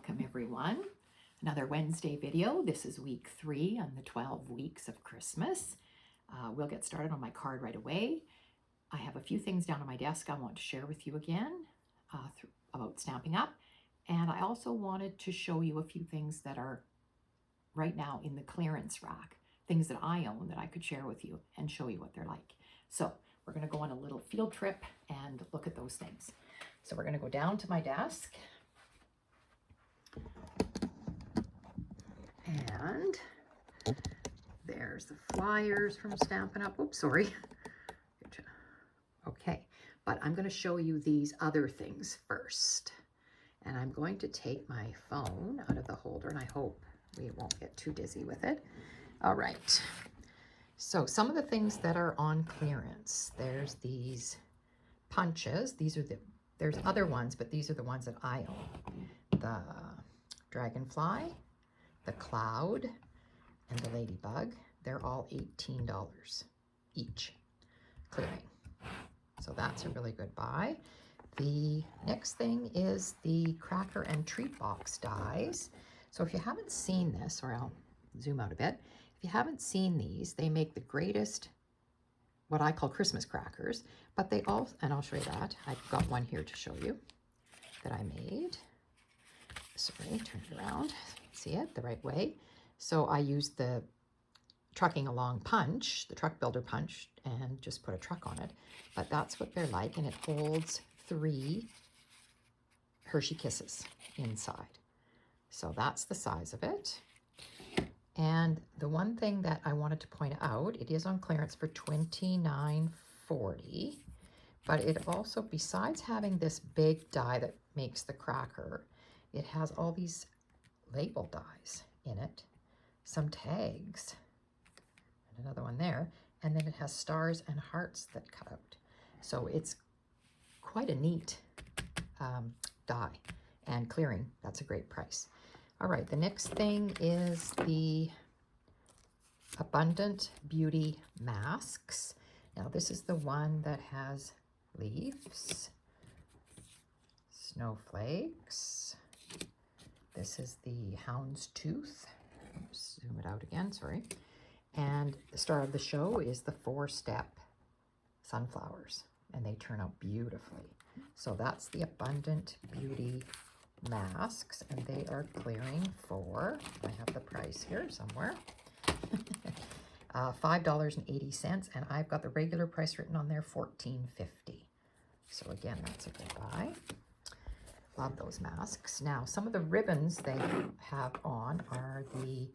Welcome everyone. Another Wednesday video. This is week 3 on the 12 weeks of Christmas. We'll get started on my card right away. I have a few things down on my desk I want to share with you again about Stampin' Up. And I also wanted to show you a few things that are right now in the clearance rack, things that I own that I could share with you and show you what they're like. So we're going to go on a little field trip and look at those things. So we're going to go down to my desk. And there's the flyers from Stampin' Up. Oops, sorry. Okay, but I'm going to show you these other things first. And I'm going to take my phone out of the holder, and I hope we won't get too dizzy with it. All right. So some of the things that are on clearance. There's these punches. There's other ones, but these are the ones that I own. The dragonfly, the cloud, and the ladybug. They're all $18 each, clearing. So that's a really good buy. The next thing is the cracker and treat box dies. So if you haven't seen this, or I'll zoom out a bit, if you haven't seen these, they make the greatest, what I call Christmas crackers, but they all, and I'll show you that. I've got one here to show you that I made. Sorry, turn it around so you can see it the right way. So I used the trucking along punch, the truck builder punch, and just put a truck on it. But that's what they're like, and it holds 3 Hershey Kisses inside. So that's the size of it. And the one thing that I wanted to point out, it is on clearance for $29.40, but it also, besides having this big die that makes the cracker, it has all these label dies in it, some tags, and another one there, and then it has stars and hearts that cut out. So it's quite a neat die, and clearing, that's a great price. All right, the next thing is the Abundant Beauty masks. Now this is the one that has leaves, snowflakes. This is the houndstooth. Oops, zoom it out again, sorry. And the star of the show is the 4-step sunflowers, and they turn out beautifully. So that's the Abundant Beauty masks, and they are clearing for, I have the price here somewhere, $5.80, and I've got the regular price written on there, $14.50. So again, that's a good buy. Love those masks. Now, some of the ribbons they have on are the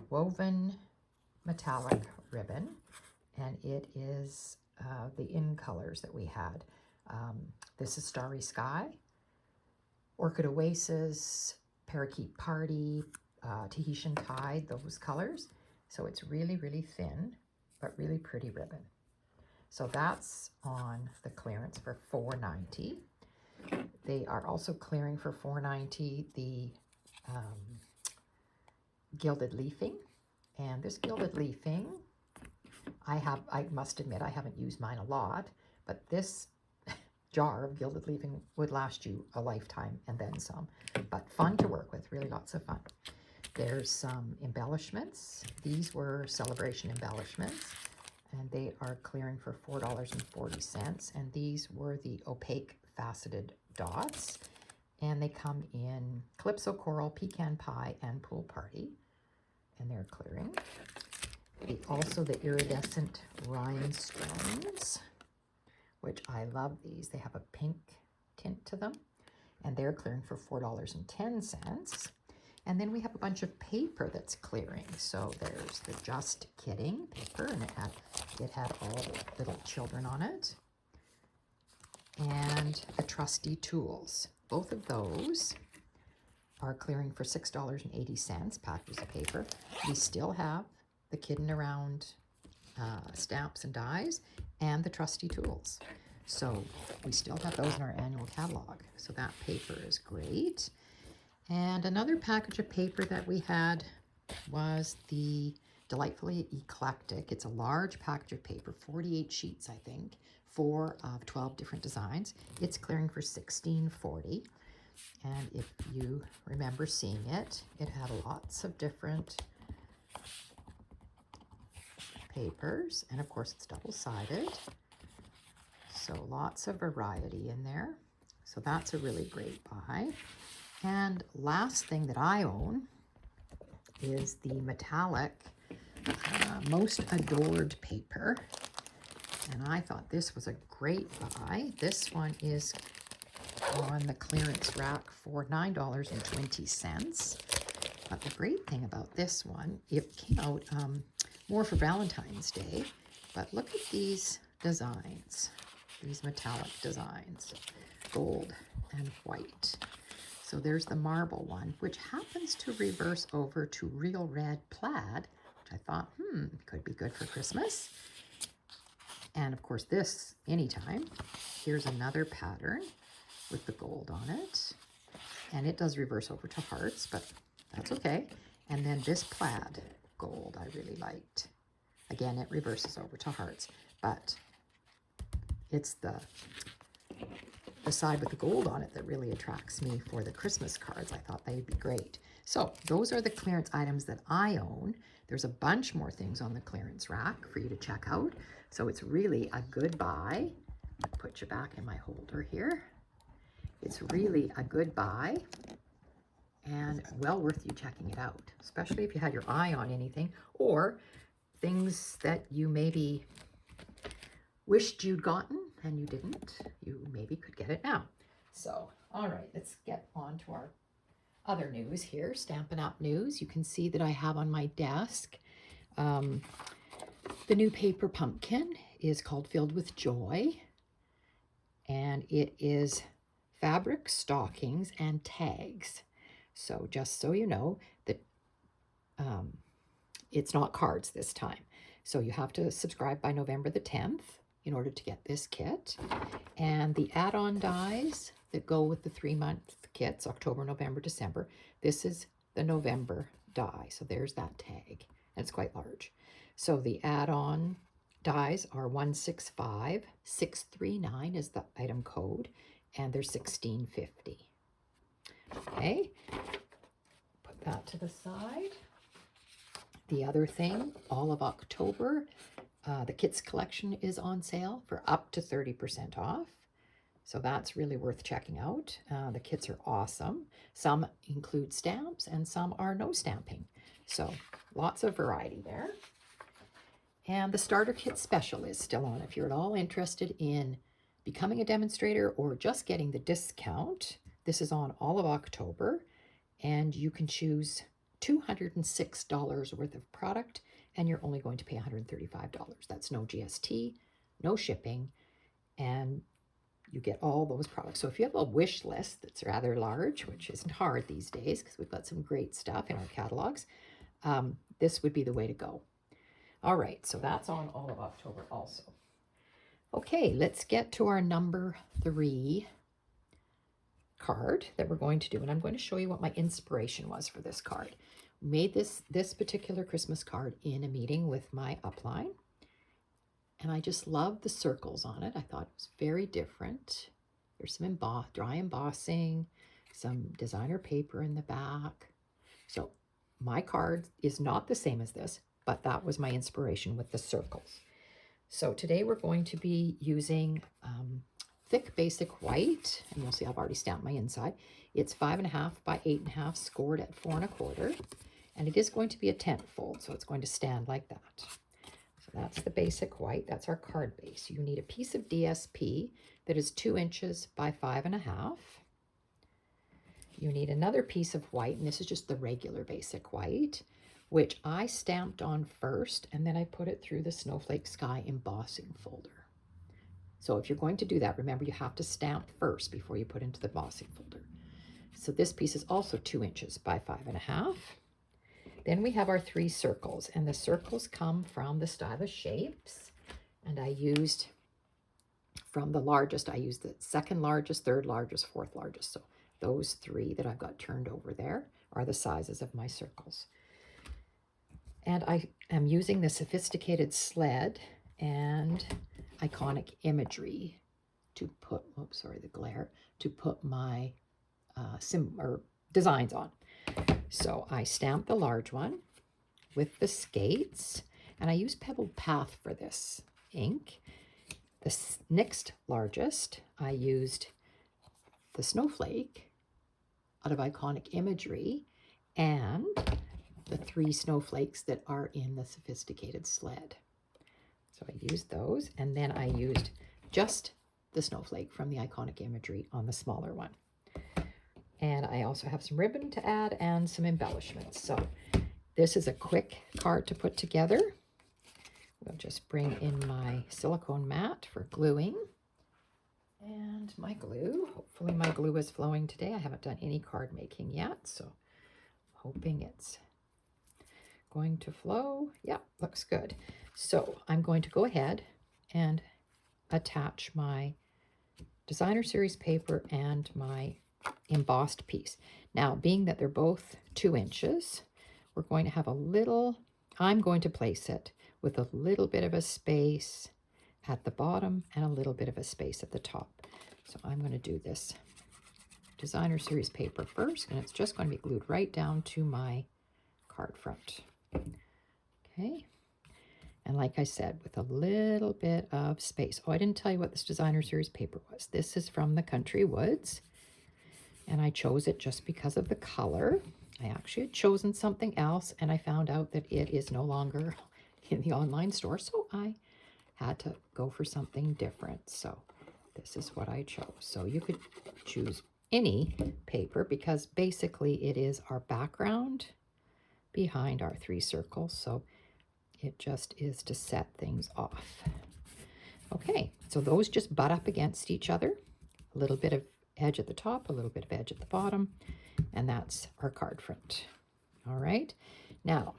woven metallic ribbon, and it is the in colors that we had. This is Starry Sky, Orchid Oasis, Parakeet Party, Tahitian Tide, those colors. So it's really, really thin, but really pretty ribbon. So that's on the clearance for $4.90. They are also clearing for $4.90 the gilded leafing. And this gilded leafing, I must admit, I haven't used mine a lot, but this jar of gilded leafing would last you a lifetime and then some. But fun to work with, really lots of fun. There's some embellishments. These were celebration embellishments, and they are clearing for $4.40. And these were the opaque faceted dots, and they come in Calypso Coral, Pecan Pie, and Pool Party, and they're clearing. Also the iridescent rhinestones, which I love these. They have a pink tint to them, and they're clearing for $4.10. And then we have a bunch of paper that's clearing. So there's the Just Kidding paper, and it had all the little children on it. And the Trusty Tools. Both of those are clearing for $6.80, packages of paper. We still have the Kiddin' Around stamps and dies, and the Trusty Tools. So we still have those in our annual catalog. So that paper is great. And another package of paper that we had was the Delightfully Eclectic. It's a large package of paper, 48 sheets, I think, 4 of 12 different designs. It's clearing for $16.40. And if you remember seeing it, it had lots of different papers. And of course, it's double-sided. So lots of variety in there. So that's a really great buy. And last thing that I own is the metallic Most Adored paper. And I thought this was a great buy. This one is on the clearance rack for $9.20. But the great thing about this one, it came out more for Valentine's Day. But look at these designs, these metallic designs, gold and white. So there's the marble one, which happens to reverse over to real red plaid, which I thought, could be good for Christmas. And of course this, anytime. Here's another pattern with the gold on it. And it does reverse over to hearts, but that's okay. And then this plaid gold I really liked. Again, it reverses over to hearts, but it's the side with the gold on it that really attracts me for the Christmas cards. I thought they'd be great. So those are the clearance items that I own. There's a bunch more things on the clearance rack for you to check out. So it's really a good buy. I'll put you back in my holder here. It's really a good buy and well worth you checking it out, especially if you had your eye on anything or things that you maybe wished you'd gotten and you didn't. You maybe could get it now. So, all right, let's get on to our other news here, Stampin' Up! News. You can see that I have on my desk the new paper pumpkin is called Filled with Joy, and it is fabric stockings and tags. So just so you know that it's not cards this time. So you have to subscribe by November the 10th in order to get this kit. And the add-on dies that go with the 3-month kits, October, November, December, this is the November die. So there's that tag, and it's quite large. So the add-on dies are 165639 is the item code, and they're $16.50. Okay, put that to the side. The other thing, all of October, the kits collection is on sale for up to 30% off. So that's really worth checking out. The kits are awesome. Some include stamps and some are no stamping. So lots of variety there. And the starter kit special is still on. If you're at all interested in becoming a demonstrator or just getting the discount, this is on all of October, and you can choose $206 worth of product, and you're only going to pay $135. That's no GST, no shipping, and you get all those products. So if you have a wish list that's rather large, which isn't hard these days because we've got some great stuff in our catalogs, this would be the way to go. All right, so that's on all of October also. Okay, let's get to our number 3 card that we're going to do, and I'm going to show you what my inspiration was for this card. We made this particular Christmas card in a meeting with my upline, and I just love the circles on it. I thought it was very different. There's some dry embossing, some designer paper in the back. So my card is not the same as this, but that was my inspiration with the circles. So today we're going to be using thick basic white, and you'll see I've already stamped my inside. It's 5.5 by 8.5, scored at 4 1/4, and it is going to be a tent fold, so it's going to stand like that. So that's the basic white. That's our card base. You need a piece of DSP that is 2 inches by 5.5. You need another piece of white, and this is just the regular basic white, which I stamped on first, and then I put it through the Snowflake Sky embossing folder. So if you're going to do that, remember you have to stamp first before you put into the embossing folder. So this piece is also 2 inches by 5.5. Then we have our 3 circles, and the circles come from the Stylish Shapes, and I used from the largest, I used the 2nd largest, 3rd largest, 4th largest. So those 3 that I've got turned over there are the sizes of my circles. And I am using the Sophisticated Sled and Iconic Imagery to put, oops, sorry, the glare, to put my designs on. So I stamped the large one with the skates, and I used Pebbled Path for this ink. The next largest, I used the snowflake out of Iconic Imagery and the 3 snowflakes that are in the Sophisticated Sled. So I used those, and then I used just the snowflake from the Iconic Imagery on the smaller one. And I also have some ribbon to add and some embellishments. So this is a quick card to put together. We'll just bring in my silicone mat for gluing and my glue. Hopefully my glue is flowing today. I haven't done any card making yet, so I'm hoping it's going to flow. Yeah, looks good. So I'm going to go ahead and attach my designer series paper and my embossed piece. Now, being that they're both 2 inches, we're going to have a little, I'm going to place it with a little bit of a space at the bottom and a little bit of a space at the top. So I'm going to do this designer series paper first, and it's just going to be glued right down to my card front. Okay. And like I said, with a little bit of space. Oh, I didn't tell you what this designer series paper was. This is from the Country Woods, and I chose it just because of the color. I actually had chosen something else, and I found out that it is no longer in the online store, so I had to go for something different. So this is what I chose. So you could choose any paper because basically it is our background behind our 3 circles. So it just is to set things off. Okay, so those just butt up against each other. A little bit of edge at the top, a little bit of edge at the bottom, and that's our card front. All right, now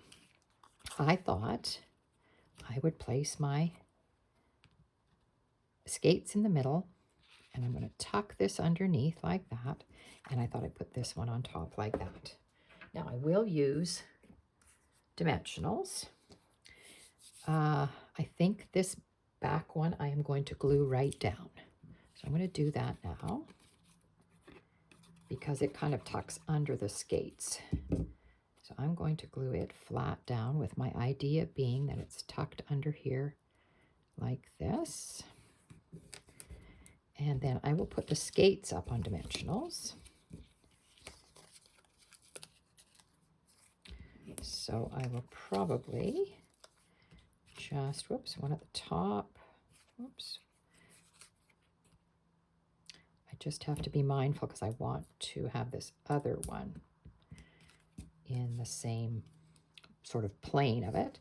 I thought I would place my skates in the middle, and I'm going to tuck this underneath like that, and I thought I'd put this one on top like that. Now I will use dimensionals. I think this back one I am going to glue right down. So I'm going to do that now because it kind of tucks under the skates. So I'm going to glue it flat down, with my idea being that it's tucked under here like this. And then I will put the skates up on dimensionals. So I will probably just, whoops, one at the top. Whoops. I just have to be mindful because I want to have this other one in the same sort of plane of it.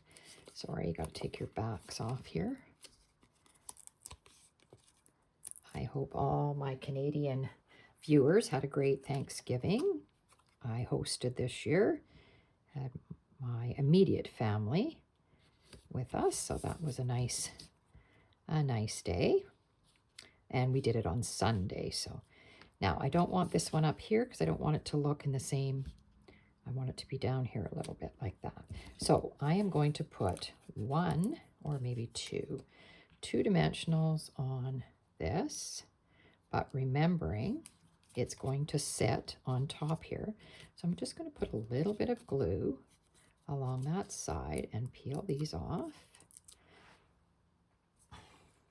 Sorry, you got to take your backs off here. I hope all my Canadian viewers had a great Thanksgiving. I hosted this year, had my immediate family with us, so that was a nice day. And we did it on Sunday. So now I don't want this one up here because I don't want it to look in the same, I want it to be down here a little bit like that. So I am going to put 1 or maybe 2 dimensionals on this, but remembering it's going to sit on top here. So I'm just going to put a little bit of glue along that side and peel these off.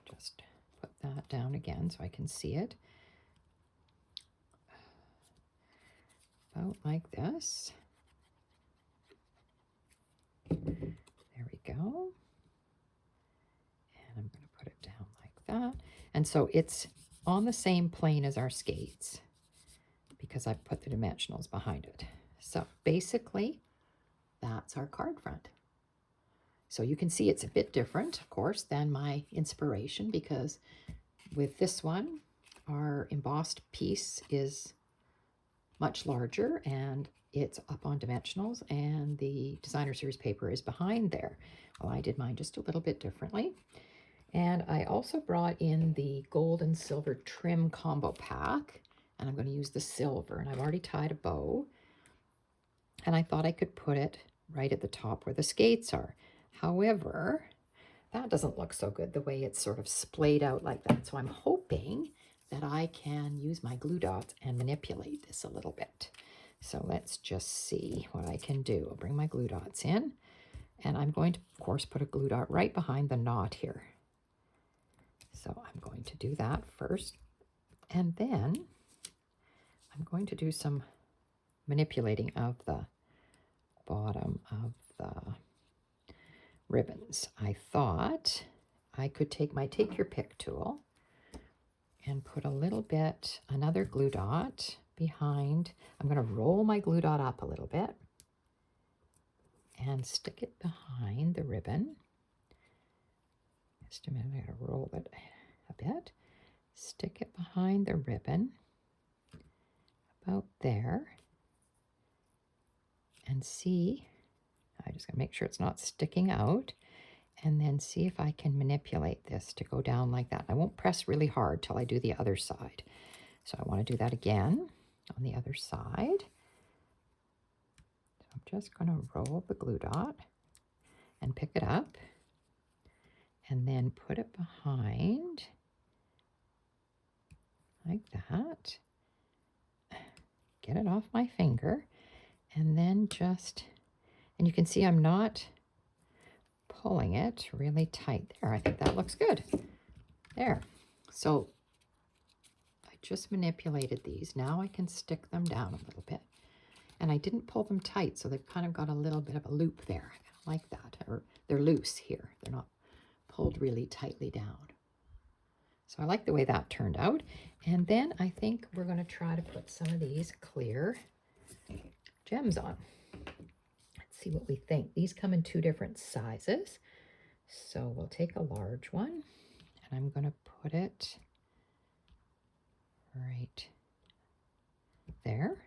Just put that down again so I can see it. About like this. There we go. And I'm going to put it down like that. And so it's on the same plane as our skates because I've put the dimensionals behind it. So basically, that's our card front. So you can see it's a bit different, of course, than my inspiration, because with this one, our embossed piece is much larger and it's up on dimensionals, and the designer series paper is behind there. Well, I did mine just a little bit differently. And I also brought in the gold and silver trim combo pack, and I'm going to use the silver, and I've already tied a bow. And I thought I could put it right at the top where the skates are. However, that doesn't look so good the way it's sort of splayed out like that. So I'm hoping that I can use my glue dots and manipulate this a little bit. So let's just see what I can do. I'll bring my glue dots in, and I'm going to, of course, put a glue dot right behind the knot here. So I'm going to do that first, and then I'm going to do some manipulating of the bottom of the ribbons. I thought I could take my Take Your Pick tool and put a little bit, another glue dot behind. I'm going to roll my glue dot up a little bit and stick it behind the ribbon. Just a minute, I got to roll it a bit. Stick it behind the ribbon, about there, and see, I just got to make sure it's not sticking out, and then see if I can manipulate this to go down like that. I won't press really hard till I do the other side. So I want to do that again on the other side. So I'm just going to roll the glue dot and pick it up and then put it behind like that. Get it off my finger, and then just, and you can see I'm not pulling it really tight there. I think that looks good. There. So I just manipulated these. Now I can stick them down a little bit. And I didn't pull them tight, so they've kind of got a little bit of a loop there. I kind of like that. Or they're loose here. They're not pulled really tightly down. So I like the way that turned out. And then I think we're going to try to put some of these clear gems on. Let's see what we think. These come in 2 different sizes. So we'll take a large one, and I'm going to put it right there,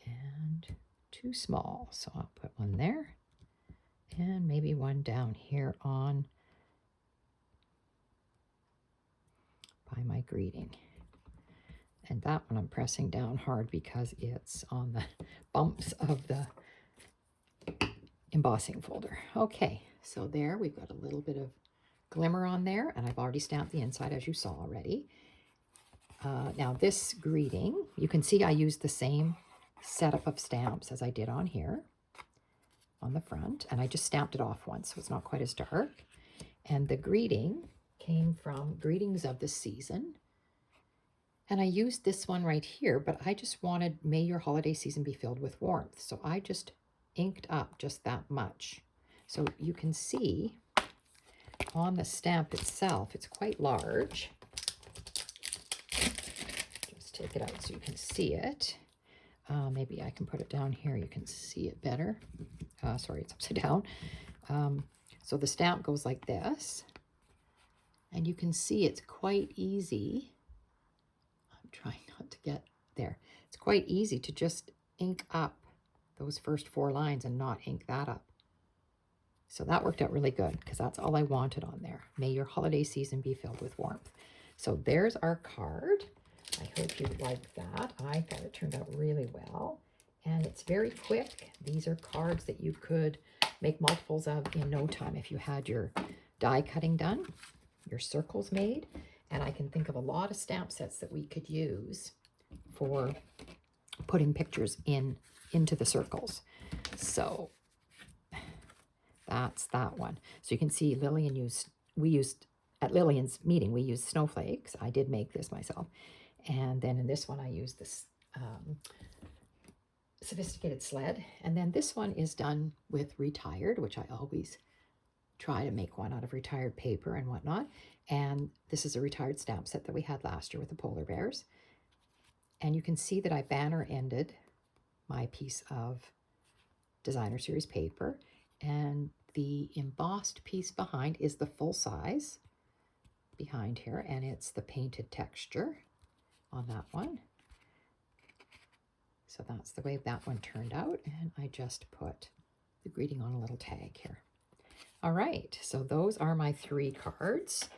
and 2 small. So I'll put one there, and maybe one down here on by my greeting. And that one I'm pressing down hard because it's on the bumps of the embossing folder. Okay, so there we've got a little bit of glimmer on there, and I've already stamped the inside, as you saw already. Now this greeting, you can see I used the same setup of stamps as I did on here on the front, and I just stamped it off once so it's not quite as dark. And the greeting came from Greetings of the Season, and I used this one right here, but I just wanted May Your Holiday Season Be Filled with Warmth, so I just inked up just that much. So you can see on the stamp itself, it's quite large. Just take it out so you can see it. Maybe I can put it down here. You can see it better. Sorry, it's upside down. So the stamp goes like this. And you can see it's quite easy. I'm trying not to get there. It's quite easy to just ink up those first 4 lines and not ink that up. So that worked out really good because that's all I wanted on there. May your holiday season be filled with warmth. So there's our card. I hope you liked that. I thought it turned out really well. And it's very quick. These are cards that you could make multiples of in no time if you had your die cutting done, your circles made. And I can think of a lot of stamp sets that we could use for putting pictures into the circles. So that's that one. So you can see we used at Lillian's meeting, we used snowflakes. I did make this myself. And then in this one, I used this sophisticated sled. And then this one is done with retired, which I always try to make one out of retired paper and whatnot. And this is a retired stamp set that we had last year with the polar bears. And you can see that I banner ended my piece of designer series paper. And the embossed piece behind is the full size behind here. And it's the painted texture on that one. So that's the way that one turned out. And I just put the greeting on a little tag here. All right, so those are my 3 cards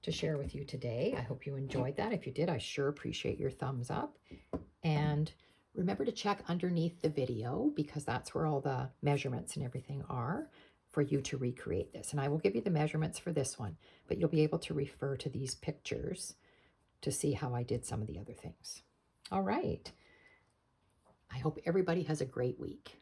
to share with you today. I hope you enjoyed that. If you did, I sure appreciate your thumbs up. And remember to check underneath the video because that's where all the measurements and everything are for you to recreate this. And I will give you the measurements for this one, but you'll be able to refer to these pictures to see how I did some of the other things. All right. I hope everybody has a great week.